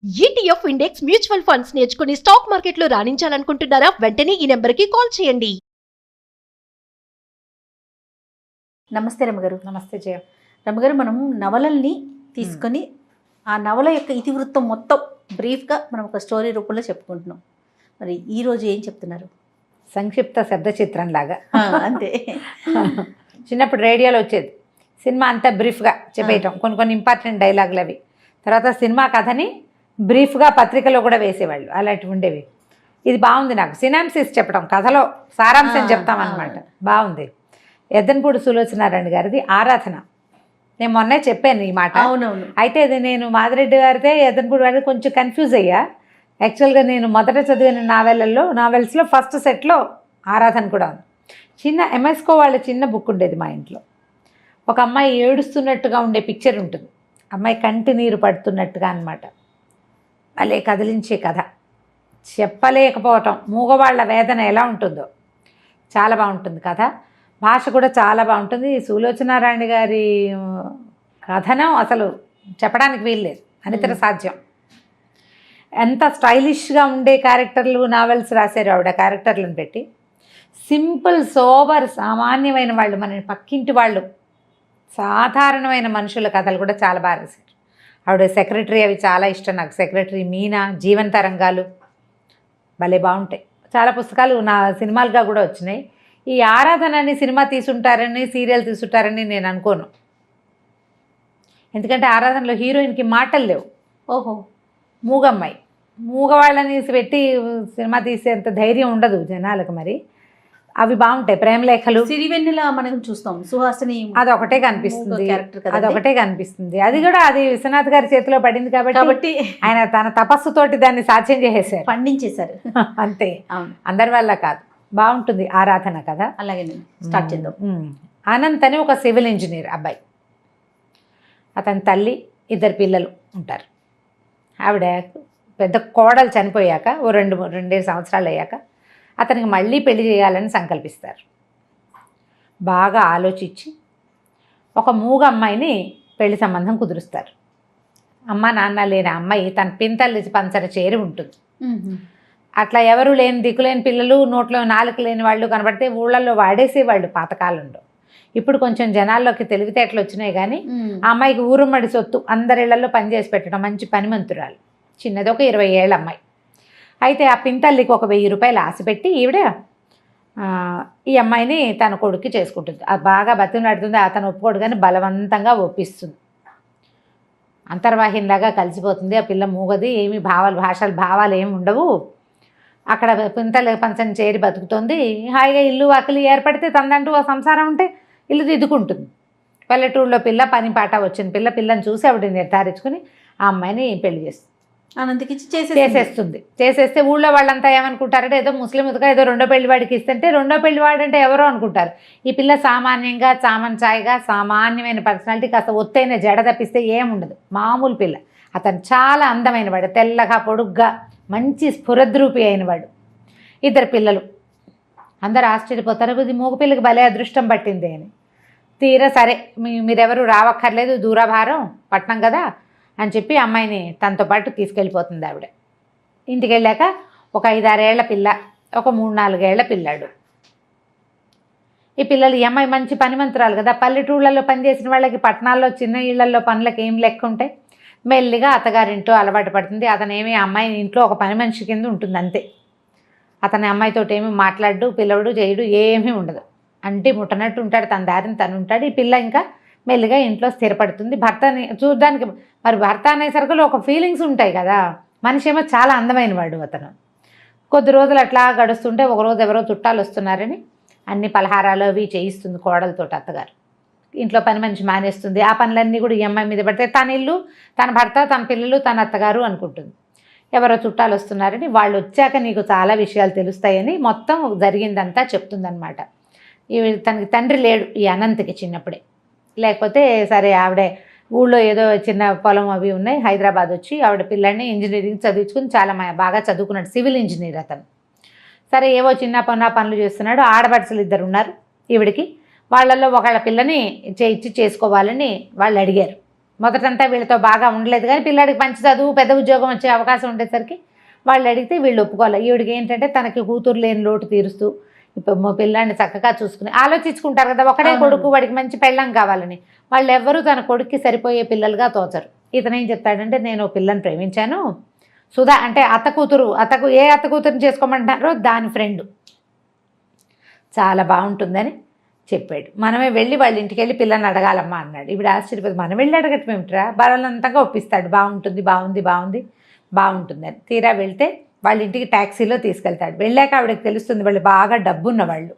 ETF index mutual funds నేర్చుకుని stock మార్కెట్లో రాణించాలనుకుంటున్నారా? వెంటనే ఈ నెంబర్కి కాల్ చేయండి. నమస్తే రమగారు. నమస్తే జయ. రమగారు, మనం నవలల్ని తీసుకొని ఆ నవల యొక్క ఇతివృత్తం మొత్తం బ్రీఫ్గా మనం ఒక స్టోరీ రూపంలో చెప్పుకుంటున్నాం. మరి ఈరోజు ఏం చెప్తున్నారు? సంక్షిప్త శబ్ద చిత్రం లాగా. అంతే. చిన్నప్పుడు రేడియోలో వచ్చేది సినిమా అంతా బ్రీఫ్గా చెప్పేయటం, కొన్ని ఇంపార్టెంట్ డైలాగులు అవి. తర్వాత సినిమా కథని బ్రీఫ్గా పత్రికలో కూడా వేసేవాళ్ళు, అలాంటివి ఉండేవి. ఇది బాగుంది, నాకు సినాప్సిస్ చెప్పడం, కథలో సారాంశం చెప్తామన్నమాట. బాగుంది. ఎద్దనపూడి సులోచనారాయణ గారిది ఆరాధన. నేను మొన్నే చెప్పాను ఈ మాట. అవునవును. అయితే ఇది నేను మాదిరెడ్డి గారితే ఎద్దనపూడి గారిది కొంచెం కన్ఫ్యూజ్ అయ్యా. యాక్చువల్గా నేను మొదట చదివిన నావెల్స్లో ఫస్ట్ సెట్లో ఆరాధన కూడా ఉంది. చిన్న ఎంఎస్కో వాళ్ళ చిన్న బుక్ ఉండేది మా ఇంట్లో. ఒక అమ్మాయి ఏడుస్తున్నట్టుగా ఉండే పిక్చర్ ఉంటుంది, అమ్మాయి కంటి నీరు పడుతున్నట్టుగా అన్నమాట. భలే కదిలించే కథ. చెప్పలేకపోవటం, మూగవాళ్ల వేదన ఎలా ఉంటుందో చాలా బాగుంటుంది కథ. భాష కూడా చాలా బాగుంటుంది. సులోచనారాయణ గారి కథనం అసలు చెప్పడానికి వీల్లేదు, అనితర సాధ్యం. ఎంత స్టైలిష్గా ఉండే క్యారెక్టర్లు నావెల్స్ రాశారు ఆవిడ. క్యారెక్టర్లను పెట్టి సింపుల్ సోబర్ సామాన్యమైన వాళ్ళు, మన పక్కింటి వాళ్ళు, సాధారణమైన మనుషుల కథలు కూడా చాలా బాగా రాశారు ఆవిడ. సెక్రటరీ అవి చాలా ఇష్టం నాకు. సెక్రటరీ, మీనా, జీవన తరంగాలు భలే బాగుంటాయి. చాలా పుస్తకాలు నా సినిమాలుగా కూడా వచ్చినాయి. ఈ ఆరాధనని సినిమా తీసుంటారని, సీరియల్ తీసుంటారని నేను అనుకోను. ఎందుకంటే ఆరాధనలో హీరోయిన్కి మాటలు లేవు. ఓహో, మూగమ్మాయి, మూగవాళ్ళని పెట్టి సినిమా తీసేంత ధైర్యం ఉండదు జనాలకు. మరి అవి బాగుంటాయి. ప్రేమలేఖలు, సిరివెన్నెల మనం చూస్తాం, సుహాసిని, అదొకటే కనిపిస్తుంది. క్యారెక్టర్ అదొకటే కనిపిస్తుంది. అది కూడా అది విశ్వనాథ్ గారి చేతిలో పడింది కాబట్టి ఆయన తన తపస్సుతోటి దాన్ని సాధ్యం చేసేసారు, పండించేశారు. అంతే, అవును, అందరి వల్ల కాదు. బాగుంటుంది ఆరాధన కదా. అలాగే స్టార్ట్ చేద్దాం. అనంత్ అని ఒక సివిల్ ఇంజనీర్ అబ్బాయి. అతని తల్లి, ఇద్దరు పిల్లలు ఉంటారు. ఆవిడ పెద్ద కోడలు చనిపోయాక ఓ 2 సంవత్సరాలు అయ్యాక అతనికి మళ్ళీ పెళ్లి చేయాలని సంకల్పిస్తారు. బాగా ఆలోచించి ఒక మూగ అమ్మాయిని పెళ్లి సంబంధం కుదురుస్తారు. అమ్మ నాన్న లేని అమ్మాయి తన పింతల్లి పంచర చేరి ఉంటుంది. అట్లా ఎవరు లేని, దిక్కులేని పిల్లలు, నోట్లో నాలుక లేని వాళ్ళు కనబడితే ఊళ్ళల్లో వాడేసేవాళ్ళు పాతకాలంలో. ఇప్పుడు కొంచెం జనాల్లోకి తెలివితేటలు వచ్చినాయి. కానీ ఆ అమ్మాయికి ఊరుమ్మడి సొత్తు, అందరిళ్లలో పనిచేసి పెట్టడం, మంచి పనిమంతురాలు. చిన్నది ఒక 20 ఏళ్ళ అమ్మాయి. అయితే ఆ పింతల్లికి ఒక 1000 రూపాయలు ఆశ పెట్టి ఈవిడ ఈ అమ్మాయిని తన కొడుక్కి చేసుకుంటుంది. అది బాగా బతిమలాడుతుంది. అతను ఒప్పుకోడు కానీ బలవంతంగా ఒప్పిస్తుంది. అంతర్వాహినిలాగా కలిసిపోతుంది. ఆ పిల్ల మూగది, ఏమి భావాలు ఏమి ఉండవు. అక్కడ పింతల పంచం చేరి బతుకుతుంది. హాయిగా ఇల్లు వాకిలి ఏర్పడితే తనదంటూ ఆ సంసారం ఉంటే ఇల్లు దిద్దుకుంటుంది. పల్లెటూరులో పిల్ల, పని పాట వచ్చిన పిల్లని చూసి ఆవిడ నిర్ధారించుకుని ఆ అమ్మాయిని పెళ్లి చేస్తుంది. అనంతకి చేసేస్తే ఊళ్ళో వాళ్ళంతా ఏమనుకుంటారంటే ఏదో ముస్లిం ఉతక ఏదో రెండో పెళ్లి వాడికి ఇస్తుంటే రెండో పెళ్లి వాడంటే ఎవరో అనుకుంటారు. ఈ పిల్ల సామాన్యంగా చామన్చాయిగా సామాన్యమైన పర్సనాలిటీ, కాస్త ఒత్తైన జడ తప్పిస్తే ఏముండదు, మామూలు పిల్ల. అతను చాలా అందమైన వాడు, తెల్లగా పొడుగ్గా మంచి స్ఫురద్రూపి అయినవాడు. 2 పిల్లలు. అందరు ఆశ్చర్యపోతారు, ఇది మూగపిల్లకి భలే అదృష్టం పట్టింది అని. తీరా సరే మీరెవరు రావక్కర్లేదు, దూరభారం పట్నం కదా అని చెప్పి అమ్మాయిని తనతో పాటు తీసుకెళ్ళిపోతుంది ఆవిడ. ఇంటికి వెళ్ళాక ఒక 5-6 ఏళ్ల పిల్ల, ఒక 3-4 ఏళ్ల పిల్లాడు. ఈ పిల్లలు, ఈ అమ్మాయి మంచి పనిమంతురాలు కదా, పల్లెటూళ్ళల్లో పనిచేసిన వాళ్ళకి పట్టణాల్లో చిన్న ఇళ్లలో పనులకు ఏం లెక్క ఉంటాయి. మెల్లిగా అత్తగారింటో అలవాటు పడుతుంది. అతనేమి అమ్మాయిని ఇంట్లో ఒక పని మనిషి కింద ఉంటుంది అంతే. అతని అమ్మాయితో ఏమి మాట్లాడు, పిలవడు, చేయడు, ఏమీ ఉండదు. అంటే ముట్టనట్టు ఉంటాడు, తన దారిని తను ఉంటాడు. ఈ పిల్ల ఇంకా మెల్లిగా ఇంట్లో స్థిరపడుతుంది. భర్తని చూడడానికి, మరి భర్త అనేసరికి ఒక ఫీలింగ్స్ ఉంటాయి కదా. మనిషి ఏమో చాలా అందమైన వాడు అతను. కొద్ది రోజులు అట్లా గడుస్తుంటే ఒకరోజు ఎవరో చుట్టాలు వస్తున్నారని అన్ని పలహారాలు అవి చేయిస్తుంది కోడలతో అత్తగారు. ఇంట్లో పని మనిషి మానేస్తుంది. ఆ పనులన్నీ కూడా ఈ అమ్మాయి మీద పడితే తన ఇల్లు, తన భర్త, తన పిల్లలు, తన అత్తగారు అనుకుంటుంది. ఎవరో చుట్టాలు వస్తున్నారని, వాళ్ళు వచ్చాక నీకు చాలా విషయాలు తెలుస్తాయని మొత్తం జరిగిందంతా చెప్తుందనమాట. తనకి తండ్రి లేడు ఈ అనంత్కి చిన్నప్పుడే. లేకపోతే సరే ఆవిడే ఊళ్ళో ఏదో చిన్న పొలం అవి ఉన్నాయి, హైదరాబాద్ వచ్చి ఆవిడ పిల్లల్ని ఇంజనీరింగ్ చదివించుకుని చాలా బాగా చదువుకున్నాడు, సివిల్ ఇంజనీర్ అతను. సరే ఏవో చిన్న పనులు చేస్తున్నాడు. ఆడపడుచులు 2 ఉన్నారు ఈవిడికి. వాళ్ళల్లో ఒకళ్ళ పిల్లని ఇచ్చి చేసుకోవాలని వాళ్ళు అడిగారు. మొదటంతా వీళ్ళతో బాగా ఉండలేదు, కానీ పిల్లాడికి మంచి చదువు పెద్ద ఉద్యోగం వచ్చే అవకాశం ఉండేసరికి వాళ్ళు అడిగితే వీళ్ళు ఒప్పుకోవాలి. ఈవిడికి ఏంటంటే తనకి కూతురు లేని లోటు తీరుస్తూ ఇప్పుడు మా పిల్లాడిని చక్కగా చూసుకుని ఆలోచించుకుంటారు కదా, ఒకడే కొడుకు, వాడికి మంచి పెళ్ళం కావాలని. వాళ్ళు ఎవ్వరూ తన కొడుక్కి సరిపోయే పిల్లలుగా తోచరు. ఇతను ఏం చెప్తాడంటే, నేను పిల్లని ప్రేమించాను, సుధా అంటే అత్త కూతురు, ఏ అత్త కూతురుని చేసుకోమంటున్నారో దాని ఫ్రెండ్, చాలా బాగుంటుందని చెప్పాడు. మనమే వెళ్ళి వాళ్ళ ఇంటికి వెళ్ళి పిల్లని అడగాలమ్మా అన్నాడు. ఇప్పుడు ఆశ్చర్యపోతుంది, మనం వెళ్ళి అడగటం ఏమిట్రా, బలవంతంగా ఒప్పిస్తాడు. బాగుంటుందని. తీరా వెళ్తే వాళ్ళ ఇంటికి ట్యాక్సీలో తీసుకెళ్తాడు. వెళ్ళాక ఆవిడకి తెలుస్తుంది వాళ్ళు బాగా డబ్బున్న వాళ్ళు,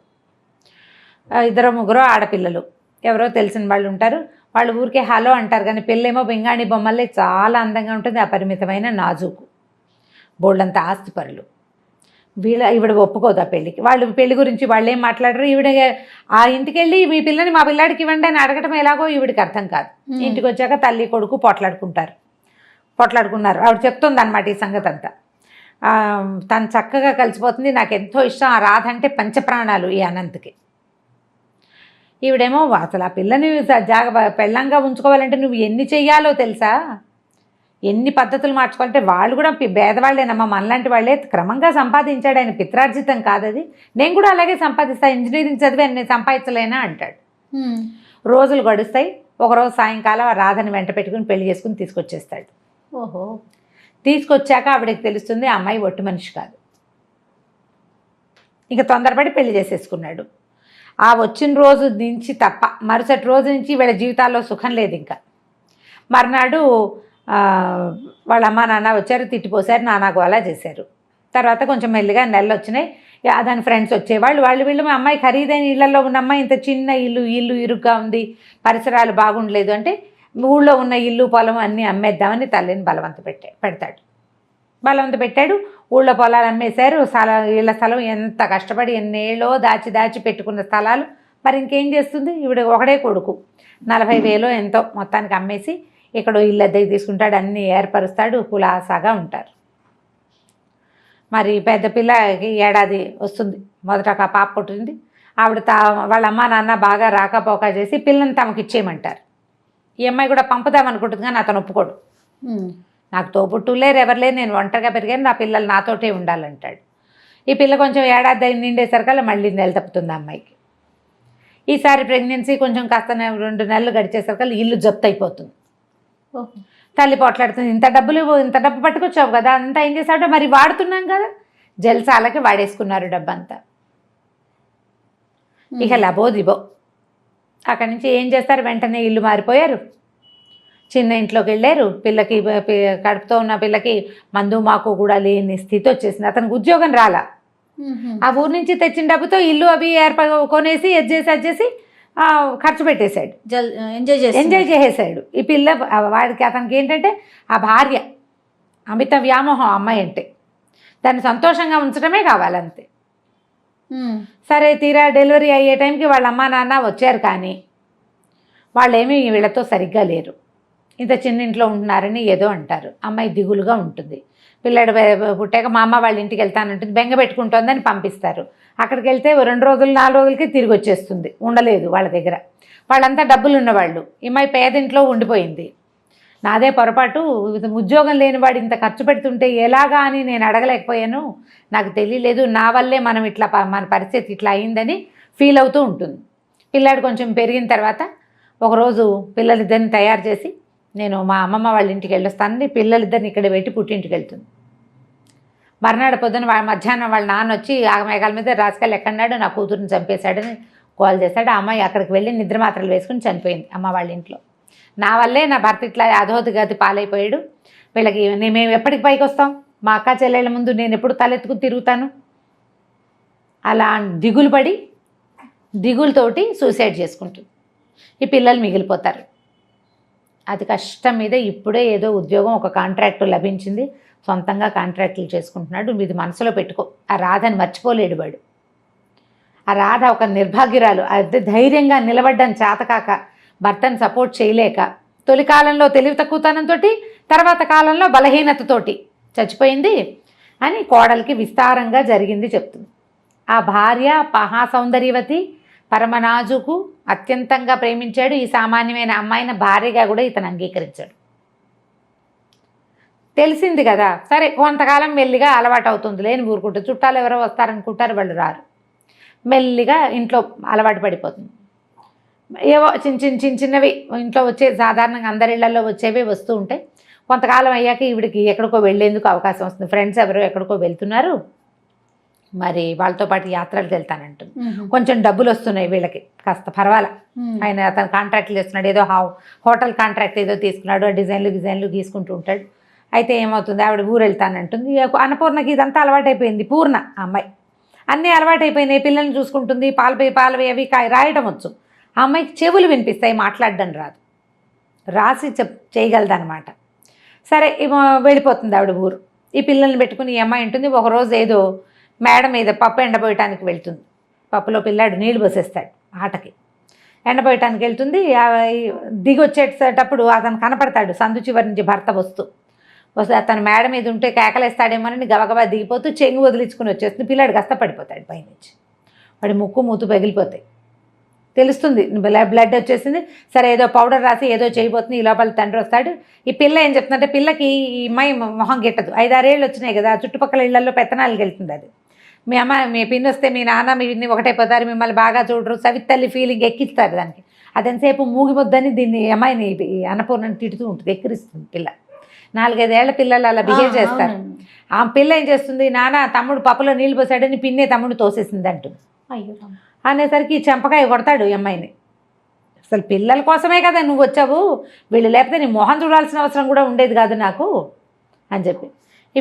2-3 ఆడపిల్లలు, ఎవరో తెలిసిన వాళ్ళు ఉంటారు. వాళ్ళు ఊరికే హలో అంటారు, కానీ పెళ్ళేమో బెంగాణి బొమ్మల్లే చాలా అందంగా ఉంటుంది, అపరిమితమైన నాజూకు, బోళ్ళంత ఆస్తిపరులు. ఈవిడ ఒప్పుకోదు ఆ పెళ్ళికి. వాళ్ళు పెళ్లి గురించి వాళ్ళు ఏం మాట్లాడరు. ఈవిడ ఆ ఇంటికి వెళ్ళి మీ పిల్లని మా పిల్లాడికి ఇవ్వండి అని అడగటం ఎలాగో ఈవిడికి అర్థం కాదు. ఇంటికి వచ్చాక తల్లి కొడుకు పొట్లాడుకున్నారు. ఆవిడ చెప్తుంది అనమాట ఈ సంగతి అంతా. తను చక్కగా కలిసిపోతుంది, నాకు ఎంతో ఇష్టం, ఆ రాధ అంటే పంచప్రాణాలు ఈ అనంత్కి. ఈవిడేమో అసలు ఆ పిల్లని పెళ్ళంగా ఉంచుకోవాలంటే నువ్వు ఎన్ని చెయ్యాలో తెలుసా, ఎన్ని పద్ధతులు మార్చుకోవాలంటే. వాళ్ళు కూడా పేదవాళ్ళేనమ్మా, మనలాంటి వాళ్ళే. క్రమంగా సంపాదించాడు ఆయన, పిత్రార్జితం కాదది. నేను కూడా అలాగే సంపాదిస్తాను, ఇంజనీరింగ్ చదివి నేను సంపాదించలేనా అంటాడు. రోజులు గడుస్తాయి. ఒకరోజు సాయంకాలం ఆ రాధని వెంట పెట్టుకుని పెళ్లి చేసుకుని తీసుకొచ్చేస్తాడు. ఓహో. తీసుకొచ్చాక ఆవిడకి తెలుస్తుంది ఆ అమ్మాయి ఒట్టి మనిషి కాదు. ఇక తొందరపడి పెళ్లి చేసేసుకున్నాడు. ఆ వచ్చిన రోజు నుంచి తప్ప మరుసటి రోజు నుంచి వీళ్ళ జీవితాల్లో సుఖం లేదు. ఇంకా మర్నాడు వాళ్ళ అమ్మ నాన్న వచ్చారు, తిట్టిపోసారు, నానా గోలా చేశారు. తర్వాత కొంచెం మెల్లిగా నెలలు వచ్చినాయి. దాని ఫ్రెండ్స్ వచ్చేవాళ్ళు. వీళ్ళు మా అమ్మాయి ఖరీదైన ఇళ్లలో ఉన్న అమ్మాయి, ఇంత చిన్న ఇల్లు ఇరుగ్గా ఉంది, పరిసరాలు బాగుండలేదు అంటే ఊళ్ళో ఉన్న ఇల్లు పొలం అన్నీ అమ్మేద్దామని తల్లిని బలవంత పెట్టాడు. ఊళ్ళో పొలాలు అమ్మేశారు. ఇళ్ళ స్థలం ఎంత కష్టపడి ఎన్నేళ్ళో దాచి పెట్టుకున్న స్థలాలు మరి ఇంకేం చేస్తుంది. ఈవిడ ఒకడే కొడుకు, 40,000 ఎంతో మొత్తానికి అమ్మేసి ఇక్కడ ఇల్లు అద్దెకి తీసుకుంటాడు, అన్నీ ఏర్పరుస్తాడు, కులాసాగా ఉంటారు. మరి పెద్ద పిల్లకి ఏడాది వస్తుంది, మొదట ఒక పాప పుట్టింది. ఆవిడ వాళ్ళ అమ్మ నాన్న బాగా రాకపోక చేసి పిల్లని తమకు ఇచ్చేయమంటారు. ఈ అమ్మాయి కూడా పంపుదామనుకుంటుంది, కానీ అతను ఒప్పుకోడు. నాకు తోబుట్టులు లేరు, ఎవరు లేరు, నేను ఒంటరిగా పెరిగాను, నా పిల్లలు నాతోటే ఉండాలంటాడు. ఈ పిల్ల కొంచెం ఏడాది నిండేసరికల్లా మళ్ళీ నెల తప్పుతుంది అమ్మాయికి. ఈసారి ప్రెగ్నెన్సీ కొంచెం కాస్త 2 నెలలు గడిచేసరికల్లా ఇల్లు జప్తు అయిపోతుంది. తల్లి పోట్లాడుతుంది, ఇంత డబ్బు పట్టుకొచ్చావు కదా, అంతా ఏం చేశాడో మరి వాడుతున్నాం కదా, జల్సాలకి వాడేసుకున్నారు డబ్బంతా. ఇక లబోదిబో. అక్కడి నుంచి ఏం చేస్తారు, వెంటనే ఇల్లు మారిపోయారు, చిన్న ఇంట్లోకి వెళ్ళారు. పిల్లకి కడుపుతో ఉన్న పిల్లకి మందు మాకు కూడా లేని స్థితి వచ్చేసింది. అతనికి ఉద్యోగం రాలా. ఆ ఊరి నుంచి తెచ్చిన డబ్బుతో ఇల్లు అవి కొనేసి అజ్జేసి ఖర్చు పెట్టేశాడు, ఎంజాయ్ చేసేసాడు. ఈ పిల్ల వాడికి అతనికి ఏంటంటే ఆ భార్య అమిత వ్యామోహం అమ్మాయి అంటే, దాన్ని సంతోషంగా ఉంచడమే కావాలంతే. సరే తీరా డెలివరీ అయ్యే టైంకి వాళ్ళ అమ్మా నాన్న వచ్చారు, కానీ వాళ్ళేమీ వీళ్ళతో సరిగ్గా లేరు. ఇంత చిన్న ఇంట్లో ఉంటున్నారని ఏదో అంటారు. అమ్మాయి దిగులుగా ఉంటుంది. పిల్లడు పుట్టాక మా అమ్మ వాళ్ళ ఇంటికి వెళ్తానంటుంది, బెంగ పెట్టుకుంటుందని పంపిస్తారు. అక్కడికి వెళ్తే 2 రోజులు 4 రోజులకి తిరిగి వచ్చేస్తుంది, ఉండలేదు వాళ్ళ దగ్గర. వాళ్ళంతా డబ్బులు ఉన్నవాళ్ళు, ఈ అమ్మాయి పేదింట్లో ఉండిపోయింది. నాదే పొరపాటు, ఉద్యోగం లేని వాడు ఇంత ఖర్చు పెడుతుంటే ఎలాగా అని నేను అడగలేకపోయాను, నాకు తెలియలేదు, నా వల్లే మన పరిస్థితి ఇట్లా అయిందని ఫీల్ అవుతూ ఉంటుంది. పిల్లాడు కొంచెం పెరిగిన తర్వాత ఒకరోజు పిల్లలిద్దరిని తయారు చేసి, నేను మా అమ్మమ్మ వాళ్ళ ఇంటికి వెళ్ళొస్తానని పిల్లలిద్దరిని ఇక్కడ పెట్టి పుట్టింటికి వెళ్తుంది. మర్నాడు పొద్దున మధ్యాహ్నం వాళ్ళ నాన్న వచ్చి ఆ మేఘాల మీద రాసుకెళ్ళి ఎక్కడన్నాడు, నా కూతురుని చంపేశాడని కాల్ చేశాడు. ఆ అమ్మాయి అక్కడికి వెళ్ళి నిద్ర మాత్రలు వేసుకుని చనిపోయింది అమ్మ వాళ్ళ ఇంట్లో. నా వల్లే నా భర్త ఇట్లా అధోగతి పాలైపోయాడు, వీళ్ళకి మేము ఎప్పటికి పైకి వస్తాం, మా అక్క చెల్లెళ్ళ ముందు నేను ఎప్పుడు తలెత్తుకుని తిరుగుతాను. అలా దిగులతోటి సూసైడ్ చేసుకుంటుంది. ఈ పిల్లలు మిగిలిపోతారు. అది కష్టం మీద ఇప్పుడే ఏదో ఉద్యోగం, ఒక కాంట్రాక్టు లభించింది, సొంతంగా కాంట్రాక్టులు చేసుకుంటున్నాడు. ఇది మనసులో పెట్టుకో. ఆ రాధని మర్చిపోలేడు వాడు. ఆ రాధ ఒక నిర్భాగ్యురాలు, అది ధైర్యంగా నిలబడ్డం చేతకాక, భర్తను సపోర్ట్ చేయలేక, తొలి కాలంలో తెలివి తక్కువతనంతో, తర్వాత కాలంలో బలహీనతతోటి చచ్చిపోయింది అని కోడలికి విస్తారంగా జరిగింది చెప్తుంది. ఆ భార్య మహాసౌందర్యవతి, పరమనాజుకు, అత్యంతంగా ప్రేమించాడు. ఈ సామాన్యమైన అమ్మాయిని భార్యగా కూడా ఇతను అంగీకరించాడు. తెలిసింది కదా, సరే కొంతకాలం మెల్లిగా అలవాటు అవుతుంది లేని ఊరుకుంటుంది. చుట్టాలు ఎవరో వస్తారనుకుంటారు, వాళ్ళు రారు. మెల్లిగా ఇంట్లో అలవాటు పడిపోతుంది. ఏవో చిన్నవి ఇంట్లో వచ్చే సాధారణంగా అందరి ఇళ్లలో వచ్చేవే వస్తూ ఉంటాయి. కొంతకాలం అయ్యాక ఈవిడికి ఎక్కడికో వెళ్ళేందుకు అవకాశం వస్తుంది. ఫ్రెండ్స్ ఎవరో ఎక్కడికో వెళ్తున్నారు, మరి వాళ్ళతో పాటు యాత్రలకు వెళ్తానంటుంది. కొంచెం డబ్బులు వస్తున్నాయి వీళ్ళకి, కాస్త పర్వాలా. ఆయన అతను కాంట్రాక్ట్లు చేస్తున్నాడు, ఏదో హోటల్ కాంట్రాక్ట్ ఏదో తీసుకున్నాడు, డిజైన్లు గీసుకుంటూ ఉంటాడు. అయితే ఏమవుతుంది, ఆవిడ ఊరు వెళ్తానంటుంది. అన్నపూర్ణకి ఇదంతా అలవాటైపోయింది. పూర్ణ అమ్మాయి అన్నీ అలవాటైపోయినాయి. పిల్లల్ని చూసుకుంటుంది, పాలపై అవి రాయటం వచ్చు. ఆ అమ్మాయికి చెవులు వినిపిస్తాయి, మాట్లాడడం రాదు, రాసి చేయగలదన్నమాట. సరే వెళ్ళిపోతుంది ఆవిడ ఊరు. ఈ పిల్లల్ని పెట్టుకుని ఈ అమ్మాయి ఉంటుంది. ఒకరోజు ఏదో మేడ మీద పప్పు ఎండబోయటానికి వెళ్తుంది. పప్పులో పిల్లాడు నీళ్లు పోసేస్తాడు ఆటకి. ఎండబోయటానికి వెళ్తుంది. దిగి వచ్చేటప్పుడు అతను కనపడతాడు, సందు చివరి నుంచి భర్త వస్తే అతను మేడ మీద ఉంటే కేకలేస్తాడేమోనని గబగబా దిగిపోతూ చెంగు వదిలించుకుని వచ్చేస్తుంది. పిల్లాడు కష్టపడిపోతాడు పైనుంచి. వాడి ముక్కు మూతు పగిలిపోతాయి. తెలుస్తుంది బ్లడ్ వచ్చేసింది. సరే ఏదో పౌడర్ రాసి ఏదో చేయబోతుంది. ఈ లోపల తండ్రి వస్తాడు. ఈ పిల్ల ఏం చెప్తుందంటే, పిల్లకి ఈ అమ్మాయి మొహం గిట్టదు. 5-6 ఏళ్ళు వచ్చినాయి కదా, చుట్టుపక్కల ఇళ్లలో పెత్తనాలకు వెళ్తుంది. అది మీ పిన్ని వస్తే మీ నాన్న మీ పిన్ని ఒకటైపోతారు, మిమ్మల్ని బాగా చూడరు, సవితల్లి ఫీలింగ్ ఎక్కిస్తారు దానికి. అదెంతసేపు మూగిముద్దని దీన్ని అమ్మాయిని అన్నపూర్ణని తిడుతూ ఉంటుంది, ఎక్కిరిస్తుంది పిల్ల. 4-5 ఏళ్ల పిల్లలు అలా బిహేవ్ చేస్తారు. ఆ పిల్ల ఏం చేస్తుంది, నాన్న తమ్ముడు పప్పులో నీళ్ళు పోసాడని పిన్నే తమ్ముడు తోసేసింది అంటుంది. అయ్యో అనేసరికి చెంపకాయ కొడతాడు ఈ అమ్మాయిని. అసలు పిల్లల కోసమే కదా నువ్వు వచ్చావు, వీళ్ళు లేకపోతే నీ మొహం చూడాల్సిన అవసరం కూడా ఉండేది కాదు నాకు అని చెప్పి ఈ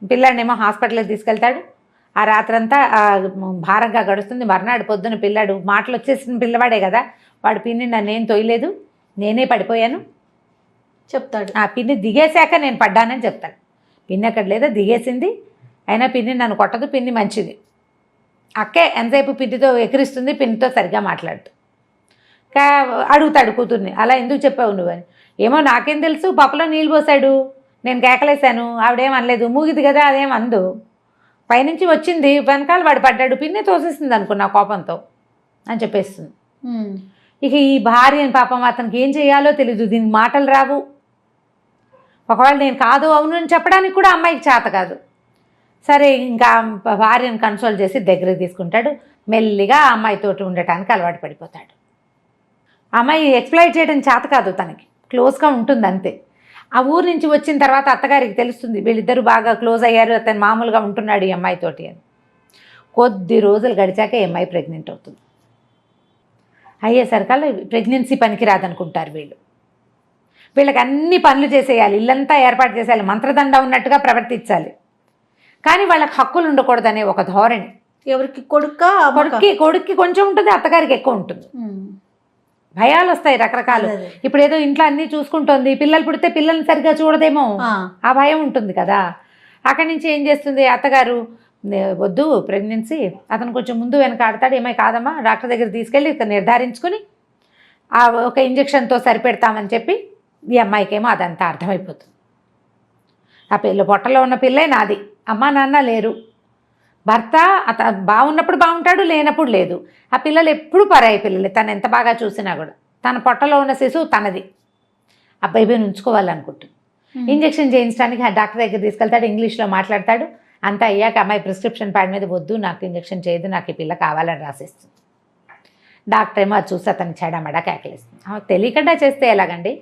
పిల్లాడినేమో హాస్పిటల్కి తీసుకెళ్తాడు. ఆ రాత్రంతా భారంగా గడుస్తుంది. మర్నాడు పొద్దున పిల్లాడు మాటలు వచ్చేసిన పిల్లవాడే కదా, వాడు పిన్ని నన్నేం తొయ్యలేదు, నేనే పడిపోయాను చెప్తాడు. ఆ పిన్ని దిగేశాక నేను పడ్డానని చెప్తాడు. పిన్ని అక్కడ లేదా, దిగేసింది, అయినా పిన్ని నన్ను కొట్టదు, పిన్ని మంచిది. అక్కే ఎంతసేపు పిన్నితో ఎక్కిరిస్తుంది, పిన్నితో సరిగ్గా మాట్లాడుతూ అడుగుతాడు కూతుర్ని, అలా ఎందుకు చెప్పావు నువ్వని. ఏమో నాకేం తెలుసు, పప్పులో నీళ్ళు పోసాడు, నేను కేకలేశాను, ఆవిడేం అనలేదు, మూగిది కదా అదేం అందు, పైనుంచి వచ్చింది, వెనకాల వాడు పడ్డాడు, పిన్నే తోసేసింది అనుకున్నా కోపంతో అని చెప్పేస్తుంది. ఇక ఈ భార్యని పాపం అతనికి ఏం చేయాలో తెలీదు, దీనికి మాటలు రావు. ఒకవేళ నేను కాదు అవును అని చెప్పడానికి కూడా అమ్మాయికి చేత కాదు. సరే ఇంకా భార్యను కన్సోల్ చేసి దగ్గరికి తీసుకుంటాడు. మెల్లిగా ఆ అమ్మాయితోటి ఉండటానికి అలవాటు పడిపోతాడు. అమ్మాయి ఎక్స్ప్లైట్ చేయడం చేత కాదు, తనకి క్లోజ్గా ఉంటుంది అంతే. ఆ ఊరు నుంచి వచ్చిన తర్వాత అత్తగారికి తెలుస్తుంది వీళ్ళిద్దరూ బాగా క్లోజ్ అయ్యారు, అతను మామూలుగా ఉంటున్నాడు ఈ అమ్మాయితోటి అని. కొద్ది రోజులు గడిచాక ఈ అమ్మాయి ప్రెగ్నెంట్ అవుతుంది. అయ్యేసరికల్లా ప్రెగ్నెన్సీ పనికి రాదనుకుంటారు వీళ్ళు. వీళ్ళకి అన్ని పనులు చేసేయాలి, ఇల్లంతా ఏర్పాటు చేసేయాలి, మంత్రదండ ఉన్నట్టుగా ప్రవర్తించాలి. కానీ వాళ్ళకి హక్కులు ఉండకూడదనే ఒక ధోరణి. ఎవరికి కొడుక్కి కొంచెం ఉంటుంది, అత్తగారికి ఎక్కువ ఉంటుంది. భయాలు వస్తాయి రకరకాలు. ఇప్పుడు ఏదో ఇంట్లో అన్నీ చూసుకుంటోంది, పిల్లలు పుడితే పిల్లల్ని సరిగ్గా చూడదేమో, ఆ భయం ఉంటుంది కదా. అక్కడి నుంచి ఏం చేస్తుంది అత్తగారు, వద్దు ప్రెగ్నెన్సీ, అతను కొంచెం ముందు వెనక ఆడతాడు, ఏమై కాదమ్మా డాక్టర్ దగ్గర తీసుకెళ్ళి నిర్ధారించుకుని ఆ ఒక ఇంజక్షన్తో సరిపెడతామని చెప్పి ఈ అమ్మాయికేమో అదంతా అర్థమైపోతుంది. ఆ పిల్ల పొట్టలో ఉన్న పిల్లే నాది, అమ్మా నాన్న లేరు, భర్త బాగున్నప్పుడు బాగుంటాడు, లేనప్పుడు లేదు. ఆ పిల్లలు ఎప్పుడు పరాయి పిల్లలే, తను ఎంత బాగా చూసినా కూడా. తన పొట్టలో ఉన్న శిశువు తనది, ఆ బేబీని ఉంచుకోవాలనుకుంటుంది. ఇంజక్షన్ చేయించడానికి ఆ డాక్టర్ దగ్గర తీసుకెళ్తాడు, ఇంగ్లీష్లో మాట్లాడతాడు. అంతా అయ్యాక అమ్మాయి ప్రిస్క్రిప్షన్ ప్యాడ్ మీద వద్దు నాకు ఇంజక్షన్ చేయదు, నాకు ఈ పిల్ల కావాలని రాసేస్తుంది. డాక్టర్ ఏమో అది చూసి అతను చెడమడా కేకలేస్తుంది. తెలియకుండా చేస్తే ఎలాగండి,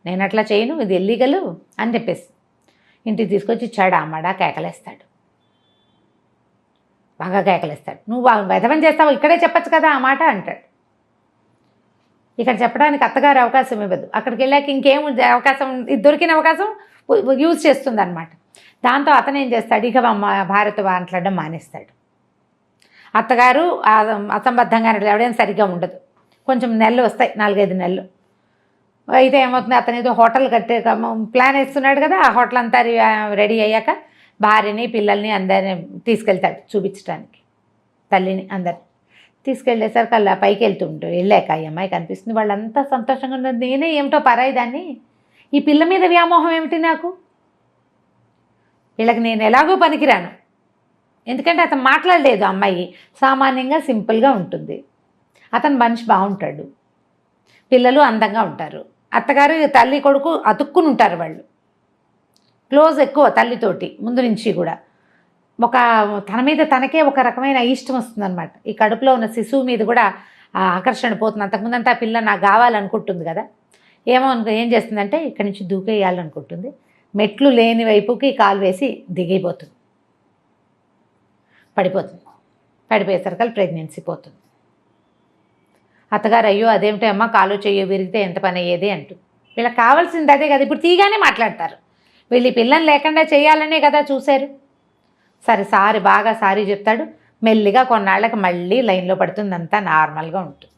నేను అట్లా చేయను, ఇది ఇల్లీగలు అని చెప్పేసి ఇంటికి తీసుకొచ్చి చెడమడా కేకలేస్తాడు, బాగా కేకలేస్తాడు. నువ్వు వెధవం చేస్తావు, ఇక్కడే చెప్పచ్చు కదా ఆ మాట అంటాడు. ఇక్కడ చెప్పడానికి అత్తగారు అవకాశం ఇవ్వదు. అక్కడికి వెళ్ళాక ఇంకేం అవకాశం, దొరికిన అవకాశం యూజ్ చేస్తుంది అనమాట. దాంతో అతను ఏం చేస్తాడు, ఇక భార్యతో మాట్లాడడం మానేస్తాడు. అత్తగారు అసంబద్ధంగా ఎవడైనా సరిగ్గా ఉండదు. కొంచెం నెలలు వస్తాయి, 4-5 నెలలు అయితే ఏమవుతుంది, అతను ఏదో హోటల్ కట్టే ప్లాన్ వేస్తున్నాడు కదా, ఆ హోటల్ అంతా రెడీ అయ్యాక భార్యని పిల్లల్ని అందరిని తీసుకెళ్తాడు చూపించడానికి, తల్లిని అందరిని తీసుకెళ్ళేసరికి అలా పైకి వెళ్ళాక ఈ అమ్మాయి కనిపిస్తుంది. వాళ్ళంతా సంతోషంగా ఉన్నది, నేనే ఏమిటో పరాయి దాన్ని, ఈ పిల్ల మీద వ్యామోహం ఏమిటి నాకు, వీళ్ళకి నేను ఎలాగో పనికిరాను. ఎందుకంటే అతను మాట్లాడలేదు, అమ్మాయి సామాన్యంగా సింపుల్గా ఉంటుంది. అతను మనిషి బాగుంటాడు, పిల్లలు అందంగా ఉంటారు, అత్తగారు తల్లి కొడుకు అతుక్కుని ఉంటారు, వాళ్ళు క్లోజ్ ఎక్కువ తల్లితోటి ముందు నుంచి కూడా. ఒక తన మీద తనకే ఒక రకమైన ఇష్టం వస్తుందన్నమాట. ఈ కడుపులో ఉన్న శిశువు మీద కూడా ఆ ఆకర్షణ పోతుంది. అంతకుముందంతా ఆ పిల్ల నాకు కావాలనుకుంటుంది కదా, ఏం చేస్తుందంటే ఇక్కడి నుంచి దూకేయాలనుకుంటుంది, మెట్లు లేని వైపుకి కాలు వేసి దిగిపోతుంది, పడిపోతుంది. పడిపోయేసరికి ప్రెగ్నెన్సీ పోతుంది. అత్తగారు అయ్యో అదేమిటి అమ్మ కాలు చెయ్యో విరిగితే ఎంత పని అయ్యేది అంటుంది. వీళ్ళకి కావాల్సింది అదే కదా, ఇప్పుడు తీగానే మాట్లాడతారు. వీళ్ళు ఈ పిల్లని లేకుండా చేయాలనే కదా చూశారు. సరే సారీ బాగా సారీ చెప్తాడు. మెల్లిగా కొన్నాళ్ళకి మళ్ళీ లైన్లో పడుతుంది, అంతా నార్మల్గా ఉంటుంది.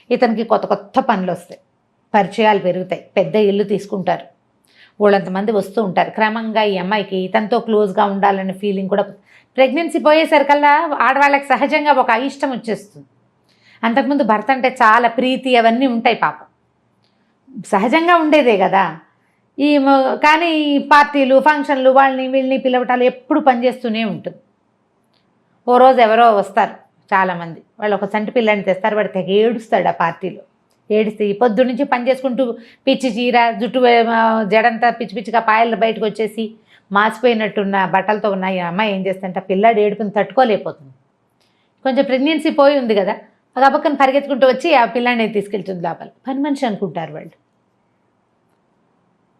ఇతనికి కొత్త కొత్త పనులు వస్తాయి, పరిచయాలు పెరుగుతాయి, పెద్ద ఇల్లు తీసుకుంటారు, వాళ్ళంతమంది వస్తూ ఉంటారు. క్రమంగా ఈ అమ్మాయికి ఇతనితో క్లోజ్గా ఉండాలనే ఫీలింగ్ కూడా. ప్రెగ్నెన్సీ పోయేసరికల్లా ఆడవాళ్ళకి సహజంగా ఒక అయిష్టం వచ్చేస్తుంది. అంతకుముందు భర్త అంటే చాలా ప్రీతి అవన్నీ ఉంటాయి, పాపం సహజంగా ఉండేదే కదా. కానీ ఈ పార్టీలు ఫంక్షన్లు వాళ్ళని వీళ్ళని పిలవటాలు ఎప్పుడు పనిచేస్తూనే ఉంటుంది. ఓ రోజు ఎవరో వస్తారు చాలామంది, వాళ్ళు ఒక చంటి పిల్లని తెస్తారు, వాడు తెగ ఏడుస్తాడు ఆ పార్టీలో. ఏడిస్తే ఈ పొద్దు నుంచి పని చేసుకుంటూ పిచ్చి చీర జుట్టు జడంతా పిచ్చి పిచ్చిగా పాయలు బయటకు వచ్చేసి మాసిపోయినట్టున్న బట్టలతో ఉన్న ఈ అమ్మాయి ఏం చేస్తుంటే పిల్లాడు ఏడుపుని తట్టుకోలేకపోతుంది. కొంచెం ప్రెగ్నెన్సీ పోయి ఉంది కదా, ఆ పక్కన పరిగెత్తుకుంటూ వచ్చి ఆ పిల్లాడిని తీసుకెళ్తుంది లోపల. పని మనిషి అనుకుంటారు వాళ్ళు.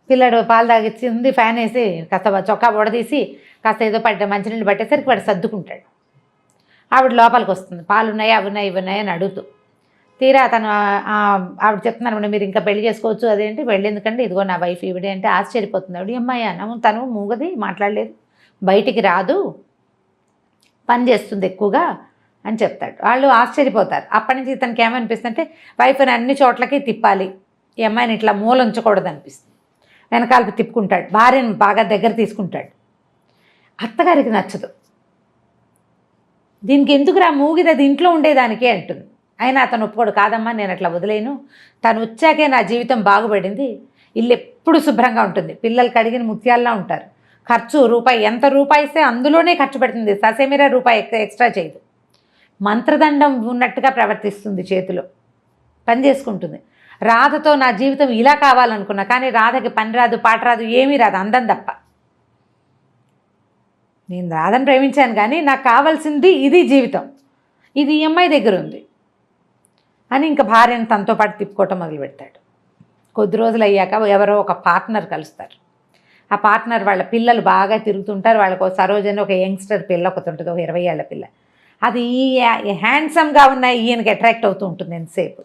పిల్లాడు పాలు తాగిచ్చింది, ఫ్యాన్ వేసి కాస్త చొక్కా బొడదీసి కాస్త ఏదో మంచినీళ్ళు పట్టేసరికి వాడు సర్దుకుంటాడు. ఆవిడ లోపలికి వస్తుంది, పాలు ఉన్నాయి అవి ఉన్నాయి ఇవి ఉన్నాయి అని అడుగుతూ. తీరా అతను ఆవిడ చెప్తున్నాను మీరు ఇంకా పెళ్లి చేసుకోవచ్చు, అదేంటి పెళ్ళి ఎందుకంటే ఇదిగో నా వైఫ్ ఈవిడే అంటే ఆశ్చర్యపోతుంది ఆవిడ. అమ్మాయి అన్నాము తను మూగది, మాట్లాడలేదు, బయటికి రాదు, పని చేస్తుంది ఎక్కువగా అని చెప్తాడు. వాళ్ళు ఆశ్చర్యపోతారు. అప్పటి నుంచి ఇతనికి ఏమనిపిస్తుందంటే వైఫ్ని అన్ని చోట్లకి తిప్పాలి, ఈ అమ్మాయిని ఇట్లా మూల ఉంచకూడదు అనిపిస్తుంది. వెనకాలకి తిప్పుకుంటాడు, భార్యను బాగా దగ్గర తీసుకుంటాడు. అత్తగారికి నచ్చదు, దీనికి ఎందుకురా మూగిది, అది ఇంట్లో ఉండేదానికే అంటుంది. అయినా అతను ఒప్పుకోడు, కాదమ్మా నేను అట్లా వదిలేను, తను వచ్చాకే నా జీవితం బాగుపడింది, ఇల్లు ఎప్పుడు శుభ్రంగా ఉంటుంది, పిల్లలకి అడిగిన ముత్యాల్లా ఉంటారు, ఖర్చు రూపాయి ఎంత రూపాయి ఇస్తే అందులోనే ఖర్చు పెడుతుంది, ససేమిరా రూపాయి ఎక్స్ట్రా చేయదు, మంత్రదండం ఉన్నట్టుగా ప్రవర్తిస్తుంది, చేతిలో పని చేసుకుంటుంది. రాధతో నా జీవితం ఇలా కావాలనుకున్నా, కానీ రాధకి పని రాదు పాట రాదు ఏమీ రాదు, అందం తప్ప. నేను రాధని ప్రేమించాను కానీ నాకు కావాల్సింది ఇది జీవితం, ఇది ఈ అమ్మాయి దగ్గర ఉంది అని ఇంకా భార్యను తనతో పాటు తిప్పుకోవటం మొదలు పెడతాడు. కొద్ది రోజులు అయ్యాక ఎవరో ఒక పార్ట్నర్ కలుస్తారు. ఆ పార్ట్నర్ వాళ్ళ పిల్లలు బాగా తిరుగుతుంటారు. వాళ్ళకు సరోజని ఒక యంగ్స్టర్ పిల్ల ఒకటి ఉంటుంది, ఒక 20 ఏళ్ల పిల్ల. అది హ్యాండ్సమ్గా ఉన్న ఈయనకి అట్రాక్ట్ అవుతూ ఉంటుంది ఎంతసేపు.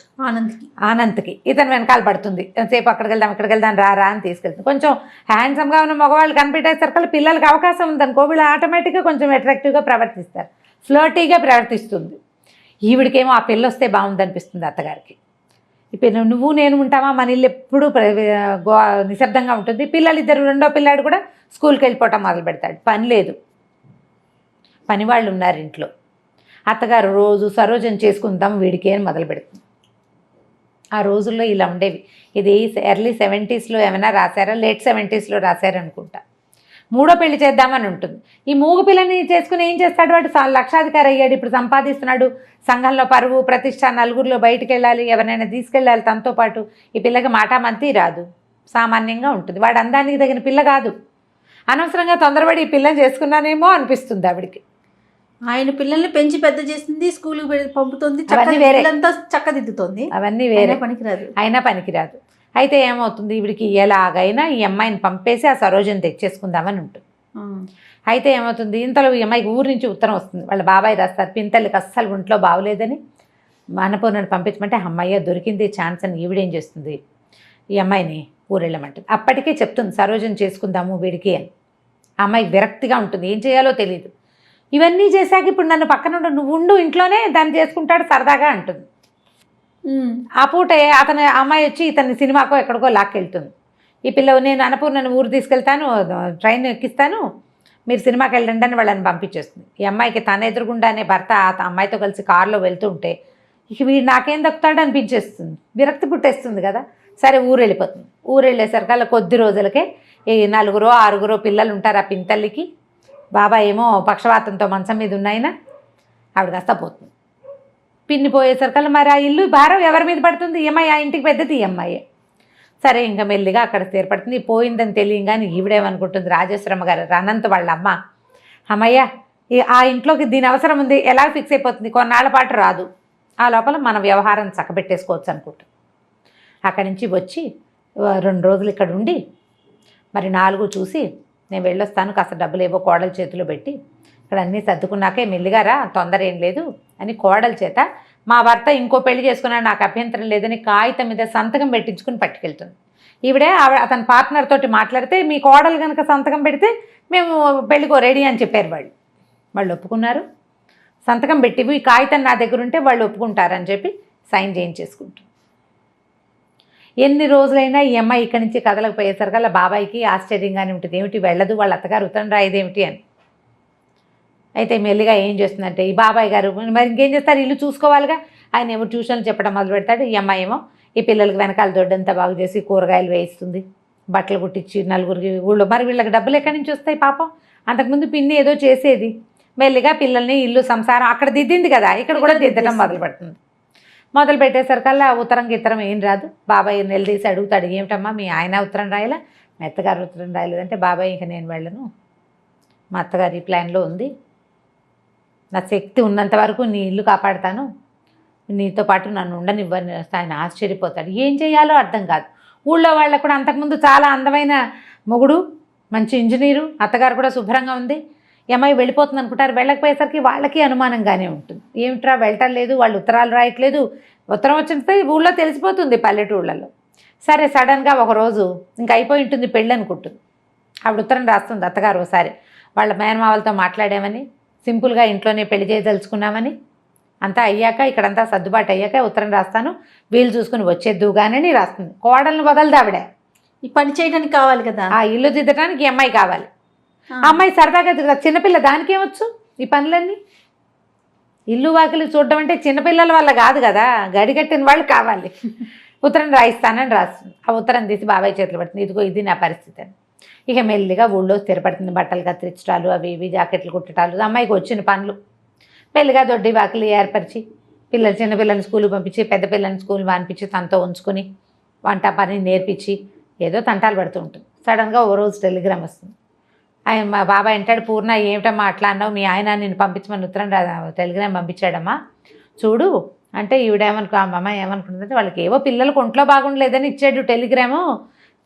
ఆనంద్కి ఇతను వెనకాల పడుతుంది, ఎంతసేపు అక్కడికి వెళ్దాం ఇక్కడికి వెళ్దాం రా అని తీసుకెళ్తుంది. కొంచెం హ్యాండ్సమ్గా ఉన్న మగవాళ్ళు కనిపెట్టేసరికి పిల్లలకి అవకాశం ఉందనుకో, వీళ్ళు ఆటోమేటిక్గా కొంచెం అట్రాక్టివ్గా ప్రవర్తిస్తారు, ఫ్లర్టీగా ప్రవర్తిస్తుంది. ఈవిడికేమో ఆ పిల్ల వస్తే బాగుందనిపిస్తుంది అత్తగారికి. ఇప్పుడు నువ్వు నేను ఉంటామా, మన ఇల్లు ఎప్పుడూ నిశ్శబ్దంగా ఉంటుంది. పిల్లలు ఇద్దరు, రెండో పిల్లాడు కూడా స్కూల్కి వెళ్ళిపోవటం మొదలు పెడతాడు, పని లేదు, పనివాళ్ళు ఉన్నారు ఇంట్లో. అత్తగారు రోజు సరోజన చేసుకుందాం వీడికి అని మొదలు పెడుతుంది. ఆ రోజుల్లో ఇలా ఉండేవి. ఇది ఎర్లీ 70s ఏమైనా రాశారా, లేట్ 70s రాశారనుకుంటా. మూడో పెళ్లి చేద్దామని ఉంటుంది. ఈ మూగ పిల్లని చేసుకుని ఏం చేస్తాడు, వాడు లక్షాధికారి అయ్యాడు, ఇప్పుడు సంపాదిస్తున్నాడు, సంఘంలో పరువు ప్రతిష్ట, నలుగురిలో బయటికి వెళ్ళాలి, ఎవరైనా తీసుకెళ్ళాలి తనతో పాటు. ఈ పిల్లకి మాటామంతి రాదు, సామాన్యంగా ఉంటుంది, వాడు అందానికి తగిన పిల్ల కాదు. అనవసరంగా తొందరపడి ఈ పిల్లని చేసుకున్నానేమో అనిపిస్తుంది ఆవిడికి. ఆయన పిల్లల్ని పెంచి పెద్ద చేస్తుంది, స్కూల్కి పంపుతుంది, చక్కదిద్దుతుంది, అవన్నీ వేరే, పనికిరాదు, అయినా పనికిరాదు. అయితే ఏమవుతుంది, ఈవిడికి ఎలాగైనా ఈ అమ్మాయిని పంపేసి ఆ సరోజని తెచ్చేసుకుందామని ఉంటుంది. అయితే ఏమవుతుంది, ఇంతలో ఈ అమ్మాయికి ఊరి నుంచి ఉత్తరం వస్తుంది. వాళ్ళ బాబాయ్ రాస్తారు, పింతల్లికి అస్సలు ఒంట్లో బాగోలేదని అన్నపూర్ణని పంపించమంటే అమ్మాయి దొరికింది ఛాన్స్ అని ఈవిడేం చేస్తుంది, ఈ అమ్మాయిని ఊరెళ్ళమంటుంది. అప్పటికే చెప్తుంది సరోజని చేసుకుందాము వీడికి అని. ఆ అమ్మాయి విరక్తిగా ఉంటుంది, ఏం చేయాలో తెలియదు. ఇవన్నీ చేశాక ఇప్పుడు నన్ను పక్కన నువ్వు ఉండు ఇంట్లోనే, దాన్ని చేసుకుంటాడు సరదాగా అంటుంది. ఆ పూటే అతను అమ్మాయి వచ్చి ఇతన్ని సినిమాకో ఎక్కడికో లాక్కెళ్తుంది. ఈ పిల్ల నేను అన్నపూర్ణని ఊరు తీసుకెళ్తాను, ట్రైన్ ఎక్కిస్తాను, మీరు సినిమాకి వెళ్ళండి అని వాళ్ళని పంపించేస్తుంది. ఈ అమ్మాయికి తన ఎదురుగుండానే భర్త ఆ అమ్మాయితో కలిసి కారులో వెళ్తూ ఉంటే ఇక వీడు నాకేం దక్కుతాడు అనిపించేస్తుంది, విరక్తి పుట్టేస్తుంది కదా. సరే ఊరు వెళ్ళిపోతుంది. ఊరు వెళ్ళేసరికి అలా కొద్ది రోజులకే ఈ 4 6 పిల్లలు ఉంటారు ఆ పింతల్లికి. బాబాయ్ ఏమో పక్షవాతంతో మంచం మీద ఉన్నాయినా ఆవిడ కాస్త పోతుంది. పిన్ని పోయేసరికల్లా మరి ఆ ఇల్లు భారం ఎవరి మీద పడుతుంది? ఈఎంఐ. ఆ ఇంటికి పెద్దది ఈఎంఐ. సరే ఇంకా మెల్లిగా అక్కడ స్థిరపడుతుంది. పోయిందని తెలియగానే ఈవిడేమనుకుంటుంది, రాజేశ్వరమ్మ గారు అనంత్ వాళ్ళ అమ్మ, అమ్మయ్య ఆ ఇంట్లోకి దీని అవసరం ఉంది, ఎలా ఫిక్స్ అయిపోతుంది, కొన్నాళ్ళ పాటు రాదు, ఆ లోపల మన వ్యవహారం చక్కబెట్టేసుకోవచ్చు అనుకుంటాం. అక్కడి నుంచి వచ్చి 2 రోజులు ఇక్కడ ఉండి మరి 4 చూసి నేను వెళ్ళొస్తాను, కాస్త డబ్బులు ఏవో కోడల చేతిలో పెట్టి ఇక్కడ అన్నీ సర్దుకున్నాకే మెల్లిగా రా, తొందర ఏం లేదు అని కోడల చేత మా భర్త ఇంకో పెళ్లి చేసుకున్నాడు, నాకు అభ్యంతరం లేదని కాగితం మీద సంతకం పెట్టించుకుని పట్టుకెళ్తుంది. ఈవిడే అతని పార్ట్నర్ తోటి మాట్లాడితే మీ కోడలు కనుక సంతకం పెడితే మేము పెళ్ళికో రెడీ అని చెప్పారు. వాళ్ళు ఒప్పుకున్నారు. సంతకం పెట్టి ఈ కాగితం నా దగ్గర ఉంటే వాళ్ళు ఒప్పుకుంటారని చెప్పి సైన్ చేయించేసుకుంటారు. ఎన్ని రోజులైనా ఈ అమ్మాయి ఇక్కడి నుంచి కదలకపోయేసరికల్లా బాబాయికి ఆశ్చర్యంగానే ఉంటుంది, ఏమిటి వెళ్ళదు, వాళ్ళ అత్తగారు ఉత్తరం రాయదేమిటి అని. అయితే మెల్లిగా ఏం చేస్తుందంటే ఈ బాబాయ్ గారు మరి ఇంకేం చేస్తారు, ఇల్లు చూసుకోవాలిగా, ఆయన ఏమో ట్యూషన్లు చెప్పడం మొదలు పెడతాడు. ఈ అమ్మాయి ఏమో ఈ పిల్లలకి వెనకాల దొడ్డంతా బాగు చేసి కూరగాయలు వేయిస్తుంది, బట్టలు కుట్టించి నలుగురికి ఊళ్ళో. మరి వీళ్ళకి డబ్బులు ఎక్కడి నుంచి వస్తాయి పాపం? అంతకుముందు పిన్ని ఏదో చేసేది. మెల్లిగా పిల్లల్ని ఇల్లు సంసారం అక్కడ దిద్దింది కదా, ఇక్కడ కూడా దిద్దడం మొదలు పెడుతుంది. మొదలు పెట్టేసరికల్లా ఉత్తరం గిత్తరం ఏం రాదు. బాబాయ్ నిలదీసి అడుగుతాడు, ఏమిటమ్మా మీ ఆయన ఉత్తరం రాయలా, మా అత్తగారు ఉత్తరం రాయలేదంటే, బాబాయ్ ఇంక నేను వెళ్ళను, మా అత్తగారి ప్లాన్లో ఉంది, నా శక్తి ఉన్నంత వరకు నీ ఇల్లు కాపాడుతాను, నీతో పాటు నన్ను ఉండనివ్వని ఆయన ఆశ్చర్యపోతాడు. ఏం చేయాలో అర్థం కాదు. ఊళ్ళో వాళ్ళకు కూడా అంతకుముందు చాలా అందమైన మొగుడు, మంచి ఇంజనీరు, అత్తగారు కూడా శుభ్రంగా ఉంది, అమ్మాయి వెళ్ళిపోతుంది అనుకుంటారు. వెళ్ళకపోయేసరికి వాళ్ళకి అనుమానంగానే ఉంటుంది, ఏమిట్రా వెళ్ళటం లేదు, వాళ్ళు ఉత్తరాలు రాయట్లేదు, ఉత్తరం వచ్చితే ఊళ్ళో తెలిసిపోతుంది పల్లెటూళ్ళలో. సరే సడన్గా ఒకరోజు ఇంక అయిపోయి ఉంటుంది పెళ్ళి అనుకుంటుంది. ఆవిడ ఉత్తరం రాస్తుంది అత్తగారు ఒకసారి, వాళ్ళ మేనమావలతో మాట్లాడామని, సింపుల్గా ఇంట్లోనే పెళ్లి చేయదలుచుకున్నామని, అంతా అయ్యాక ఇక్కడంతా సర్దుబాటు అయ్యాక ఉత్తరం రాస్తాను, వీలు చూసుకుని వచ్చేద్దుగానని రాస్తుంది. కోడలను వదలదు ఆవిడ, ఈ పని చేయడానికి కావాలి కదా, ఆ ఇల్లు దిద్దడానికి ఈ అమ్మాయి కావాలి. ఆ అమ్మాయి సరదాగా చిన్నపిల్ల, దానికేమొచ్చు ఈ పనులన్నీ? ఇల్లు వాకిలి చూడడం అంటే చిన్నపిల్లల వల్ల కాదు కదా, గడిగట్టిన వాళ్ళు కావాలి. ఉత్తరం రాయిస్తానని రాస్తుంది. ఆ ఉత్తరం తీసి బాబాయ్ చేతులు పడుతుంది, ఇదిగో ఇది నా పరిస్థితి అని. ఇక మెల్లిగా ఊళ్ళో స్థిరపడుతుంది. బట్టలు కత్తిరించడాలు, అవి ఇవి జాకెట్లు కుట్టడాలు, అమ్మాయికి వచ్చిన పనులు. మెల్లిగా దొడ్డి వాకిలి ఏర్పరిచి చిన్నపిల్లల్ని స్కూల్కి పంపించి, పెద్ద పిల్లల్ని స్కూల్ పంపించి తనతో ఉంచుకొని వంట పని నేర్పించి ఏదో తంటాలు పడుతూ ఉంటుంది. సడన్గా ఓ రోజు టెలిగ్రామ్ వస్తుంది. ఆయన మా బాబాయ్ అంటాడు, పూర్ణ ఏమిటమ్మా అట్లా అన్నావు, మీ ఆయన నిన్ను పంపించమని ఉత్తరం టెలిగ్రామ్ పంపించాడమ్మా చూడు అంటే, ఈవిడేమనుకో అమ్మ ఏమనుకుంటుందంటే, వాళ్ళకి ఏవో పిల్లలకు ఒంట్లో బాగుండలేదని ఇచ్చాడు టెలిగ్రాము,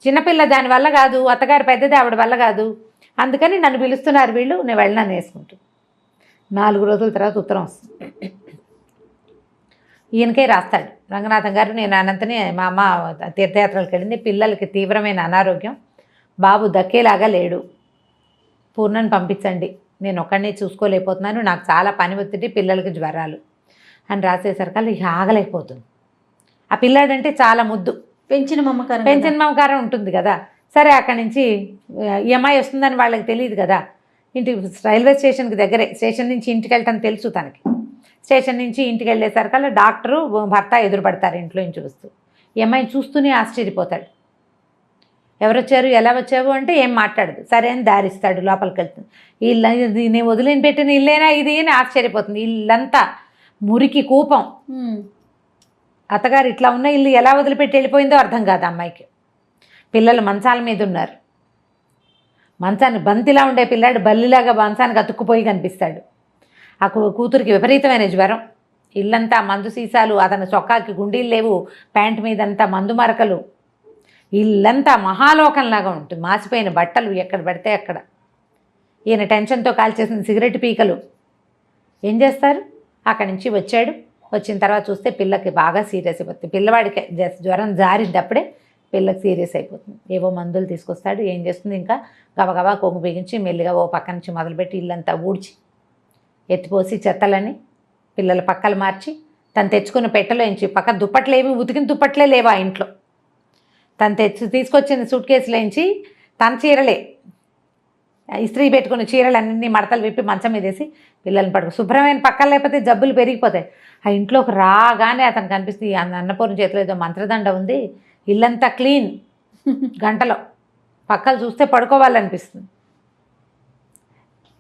చిన్నపిల్ల దానివల్ల కాదు, అత్తగారు పెద్దది ఆవిడ వల్ల కాదు, అందుకని నన్ను పిలుస్తున్నారు వీళ్ళు, నేను వెళ్ళినాను వేసుకుంటాను. 4 రోజుల తర్వాత ఉత్తరం వస్తుంది. ఈయనకే రాస్తాడు, రంగనాథం గారు నేను అనంతని మా అమ్మ తీర్థయాత్రలకు వెళ్ళింది, పిల్లలకి తీవ్రమైన అనారోగ్యం, బాబు దక్కేలాగా లేడు, పూర్ణని పంపించండి, నేను ఒక్కడినే చూసుకోలేకపోతున్నాను, నాకు చాలా పని ఒత్తిడి, పిల్లలకి జ్వరాలు అని రాసేసరికల్లా ఇక ఆగలేకపోతుంది. ఆ పిల్లాడంటే చాలా ముద్దు, పెంచిన మమకారం ఉంటుంది కదా. సరే అక్కడి నుంచి ఈ అమ్మాయి వస్తుందని వాళ్ళకి తెలియదు కదా, ఇంటికి రైల్వే స్టేషన్కి దగ్గరే, స్టేషన్ నుంచి ఇంటికి వెళ్ళటం తెలుసు తనకి. స్టేషన్ నుంచి ఇంటికి వెళ్ళేసరికల్లా డాక్టరు భర్త ఎదురుపడతారు ఇంట్లో నుంచి వస్తూ. ఈ అమ్మాయిని చూస్తూనే ఆశ్చర్యపోతాడు, ఎవరొచ్చారు ఎలా వచ్చావు అంటే ఏం మాట్లాడదు. సరే అని దారిస్తాడు, లోపలికి వెళ్తుంది. ఇల్లు నేను వదిలేని పెట్టిన ఇల్లేనా ఇది అని ఆశ్చర్యపోతుంది. ఇల్లంతా మురికి కూపం, అత్తగారు ఇట్లా ఉన్న ఇల్లు ఎలా వదిలిపెట్టి వెళ్ళిపోయిందో అర్థం కాదు అమ్మాయికి. పిల్లలు మంచాల మీద ఉన్నారు, మంచాన్ని బంతిలా ఉండే పిల్లాడు బల్లిలాగా మంచానికి అతుక్కుపోయి కనిపిస్తాడు. ఆ కూతురికి విపరీతమైన జ్వరం, ఇల్లంతా మందు సీసాలు, అతని చొక్కాకి గుండీలు లేవు, ప్యాంట్ మీదంతా మందు మరకలు, ఇల్లంతా మహాలోకంలాగా ఉంటుంది, మాసిపోయిన బట్టలు ఎక్కడ పడితే అక్కడ. ఈయన టెన్షన్తో కాల్చేసిన సిగరెట్ పీకలు. ఏం చేస్తారు? అక్కడి నుంచి వచ్చాడు. వచ్చిన తర్వాత చూస్తే పిల్లకి బాగా సీరియస్ అయిపోతుంది. పిల్లవాడికి జ్వరం జారిద్దప్పుడే పిల్లకి సీరియస్ అయిపోతుంది. ఏవో మందులు తీసుకొస్తాడు. ఏం చేస్తుంది, ఇంకా గబగబా కొంగు బిగించి మెల్లిగా ఓ పక్క నుంచి మొదలుపెట్టి ఇల్లంతా ఊడ్చి ఎత్తిపోసి చెత్తలని పిల్లల పక్కలు మార్చి, తను తెచ్చుకున్న పెట్టెలోంచి పక్క దుప్పట్లేవి, ఉతికిన దుప్పట్లే లేవు ఆ ఇంట్లో, తను తీసుకొచ్చిన సూట్ కేసులోంచి తన చీరలే, ఇస్త్రీ పెట్టుకున్న చీరలన్నీ మడతలు విప్పి మంచం మీద వేసి పిల్లల్ని పడుకో. శుభ్రమైన పక్కలు లేకపోతే జబ్బులు పెరిగిపోతాయి. ఆ ఇంట్లోకి రాగానే అతను కనిపిస్తుంది, అన్నపూర్ణ చేతిలో ఏదో మంత్రదండ ఉంది, ఇల్లంతా క్లీన్, గంటలో పక్కలు చూస్తే పడుకోవాలనిపిస్తుంది.